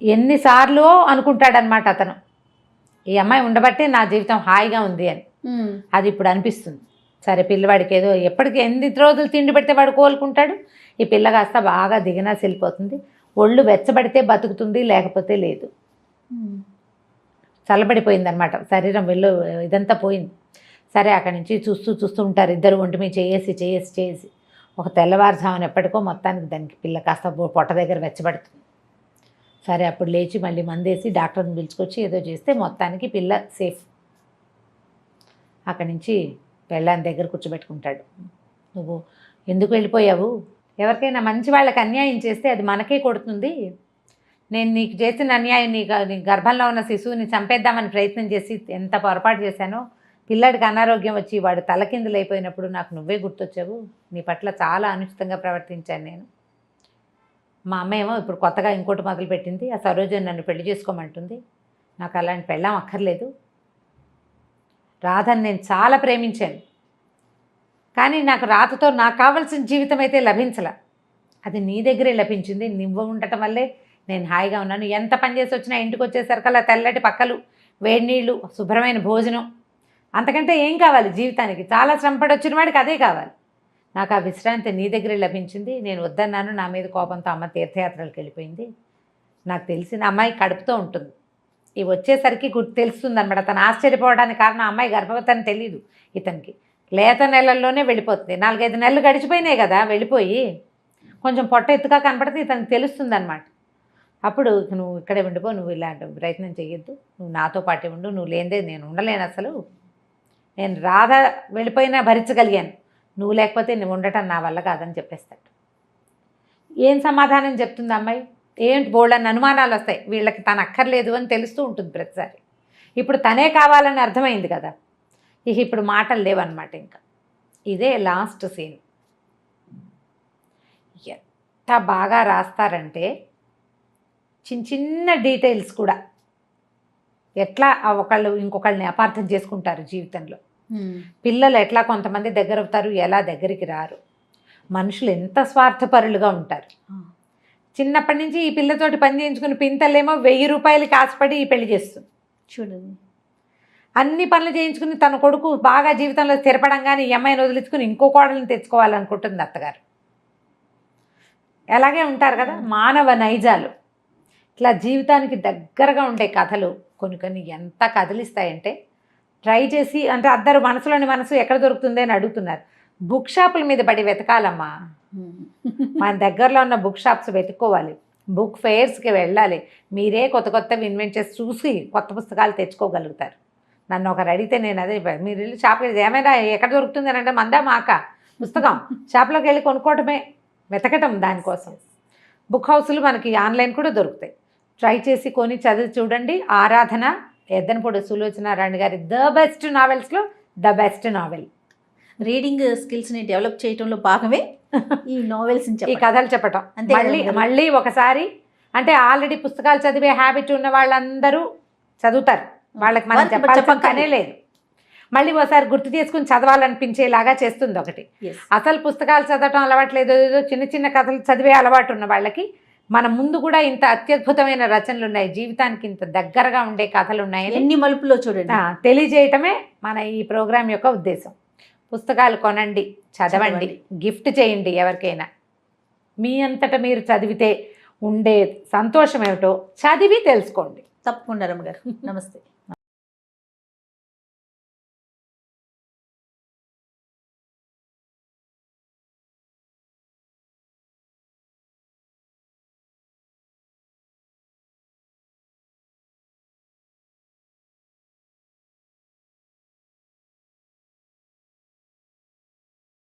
ఎన్నిసార్లు అనుకుంటాడనమాట అతను, ఈ అమ్మాయి ఉండబట్టే నా జీవితం హాయిగా ఉంది అని అది ఇప్పుడు అనిపిస్తుంది. సరే పిల్లవాడికి ఏదో ఎప్పటికీ ఎన్ని రోజులు తిండి పెడితే వాడు కోలుకుంటాడు. ఈ పిల్ల కాస్త బాగా దిగినాసి వెళ్ళిపోతుంది. ఒళ్ళు వెచ్చబడితే బతుకుతుంది, లేకపోతే లేదు. చల్లబడిపోయిందనమాట శరీరం, వెళ్ళు ఇదంతా పోయింది. సరే అక్కడి నుంచి చూస్తూ ఉంటారు ఇద్దరు ఒంటి మీద చేసి ఒక తెల్లవారుజామున ఎప్పటికో మొత్తానికి దానికి పిల్ల కాస్త పొట్ట దగ్గర వెచ్చబడుతుంది. సరే అప్పుడు లేచి మళ్ళీ మందేసి డాక్టర్ని పిలుచుకొచ్చి ఏదో చేస్తే మొత్తానికి పిల్ల సేఫ్. అక్కడి నుంచి పెళ్ళాని దగ్గర కూర్చోబెట్టుకుంటాడు. నువ్వు ఎందుకు వెళ్ళిపోయావు? ఎవరికైనా మంచి వాళ్ళకి అన్యాయం చేస్తే అది మనకే కొడుతుంది. నేను నీకు చేసిన అన్యాయం నీ గర్భంలో ఉన్న శిశువుని చంపేద్దామని ప్రయత్నం చేసి ఎంత పొరపాటు చేశానో, పిల్లాడికి అనారోగ్యం వచ్చి వాడు తలకిందులైపోయినప్పుడు నాకు నువ్వే గుర్తొచ్చావు. నీ పట్ల చాలా అనుచితంగా ప్రవర్తించాను నేను. మా అమ్మ ఏమో ఇప్పుడు కొత్తగా ఇంకోటి మొదలుపెట్టింది. ఆ సరోజని నన్ను పెళ్లి చేసుకోమంటుంది. నాకు అలాంటి పెళ్ళాం అక్కర్లేదు. రాధని నేను చాలా ప్రేమించాను, కానీ నాకు రాధతో నాకు కావాల్సిన జీవితం అయితే లభించలే. అది నీ దగ్గరే లభించింది. నువ్వు ఉండటం వల్లే నేను హాయిగా ఉన్నాను. ఎంత పని చేసి వచ్చినా ఇంటికి వచ్చేసరికల్లా తెల్లటి పక్కలు, వేడి నీళ్ళు, శుభ్రమైన భోజనం, అంతకంటే ఏం కావాలి జీవితానికి? చాలా శ్రమపడి వచ్చిన వాడికి అదే కావాలి. నాకు ఆ విశ్రాంతి నీ దగ్గరే లభించింది. నేను వద్దన్నాను. నా మీద కోపంతో అమ్మ తీర్థయాత్రలకు వెళ్ళిపోయింది. నాకు తెలిసిన అమ్మాయి కడుపుతో ఉంటుంది. ఇవి వచ్చేసరికి తెలుస్తుంది అనమాట. తను ఆశ్చర్యపోవడానికి కారణం అమ్మాయి గర్భవతి అని తెలియదు ఇతనికి. లేత నెలల్లోనే వెళ్ళిపోతుంది. 4-5 నెలలు గడిచిపోయినాయి కదా వెళ్ళిపోయి. కొంచెం పొట్ట ఎత్తుగా కనపడితే ఇతనికి తెలుస్తుంది అనమాట. అప్పుడు నువ్వు ఇక్కడే ఉండిపో, నువ్వు ఇలాంటి ప్రయత్నం చేయొద్దు, నువ్వు నాతో పాటే ఉండు, నువ్వు లేనిదే నేను ఉండలేను. అసలు నేను రాధ వెళ్ళిపోయినా భరించగలిగాను, నువ్వు లేకపోతే నువ్వు ఉండటం నా వల్ల కాదని చెప్పేస్తాడు. ఏం సమాధానం చెప్తుంది అమ్మాయి? ఏంటి బోల్డని అనుమానాలు వస్తాయి. వీళ్ళకి తను అక్కర్లేదు అని తెలుస్తూ ఉంటుంది ప్రతిసారి. ఇప్పుడు తనే కావాలని అర్థమైంది కదా, ఇప్పుడు మాటలు లేవన్నమాట. ఇంకా ఇదే లాస్ట్ సీన్. ఎంత బాగా రాస్తారంటే చిన్న డీటెయిల్స్ కూడా ఎట్లా ఒకళ్ళు ఇంకొకళ్ళని అపార్థం చేసుకుంటారు జీవితంలో. పిల్లలు ఎట్లా కొంతమంది దగ్గర అవుతారు, ఎలా దగ్గరికి రారు. మనుషులు ఎంత స్వార్థపరులుగా ఉంటారు. చిన్నప్పటి నుంచి ఈ పిల్లతోటి పని చేయించుకుని పింతలేమో 1000 రూపాయలకి ఆశపడి ఈ పెళ్లి చేస్తుంది. చూడండి, అన్ని పనులు చేయించుకుని తన కొడుకు బాగా జీవితంలో స్థిరపడంగానే ఈ అమ్మాయిని వదిలించుకుని ఇంకో కోడల్ని తెచ్చుకోవాలనుకుంటుంది అత్తగారు. అలాగే ఉంటారు కదా మానవ నైజాలు. ఇట్లా జీవితానికి దగ్గరగా ఉండే కథలు కొన్ని ఎంత కదిలిస్తాయంటే, ట్రై చేసి అంటే అందరూ మనసులోని మనసు ఎక్కడ దొరుకుతుంది అని అడుగుతున్నారు. బుక్ షాపుల మీద పడి వెతకాలమ్మా. మన దగ్గరలో ఉన్న బుక్ షాప్స్ వెతుక్కోవాలి, బుక్ ఫెయిర్స్కి వెళ్ళాలి. మీరే కొత్తవి ఇన్వెంట్ చేసి చూసి కొత్త పుస్తకాలు తెచ్చుకోగలుగుతారు. నన్ను ఒకరు అడిగితే నేను అదే, మీరు వెళ్ళి షాప్కి ఏమైనా ఎక్కడ దొరుకుతుంది అని అంటే మందా మాక పుస్తకం షాప్లోకి వెళ్ళి కొనుక్కోవటమే, వెతకటం దానికోసం. బుక్ హౌస్లు మనకి ఆన్లైన్ కూడా దొరుకుతాయి. ట్రై చేసి కొని చదివి చూడండి. ఆరాధన, ఎద్దనపూడి సులోచనారాయణ గారి ద బెస్ట్ నావెల్స్లో ద బెస్ట్ నావెల్. రీడింగ్ స్కిల్స్ని డెవలప్ చేయడంలో భాగమే ఈ నావెల్స్, ఈ కథలు చెప్పటం. మళ్ళీ ఒకసారి అంటే ఆల్రెడీ పుస్తకాలు చదివే హ్యాబిట్ ఉన్న వాళ్ళందరూ చదువుతారు, వాళ్ళకి మనం చెప్పనే లేదు. మళ్ళీ ఒకసారి గుర్తు చేసుకుని చదవాలనిపించేలాగా చేస్తుంది ఒకటి. అసలు పుస్తకాలు చదవటం అలవాట్లేదు, ఏదో చిన్న కథలు చదివే అలవాటు ఉన్న వాళ్ళకి మన ముందు కూడా ఇంత అత్యద్భుతమైన రచనలు ఉన్నాయి, జీవితానికి ఇంత దగ్గరగా ఉండే కథలు ఉన్నాయి, ఎన్ని మలుపులో చూడండి తెలియజేయటమే మన ఈ ప్రోగ్రాం యొక్క ఉద్దేశం. పుస్తకాలు కొనండి, చదవండి, గిఫ్ట్ చేయండి ఎవరికైనా. మీ అంతటా మీరు చదివితే ఉండే సంతోషం ఏమిటో చదివి తెలుసుకోండి. తప్పకుండా రమ్మ గారు. నమస్తే.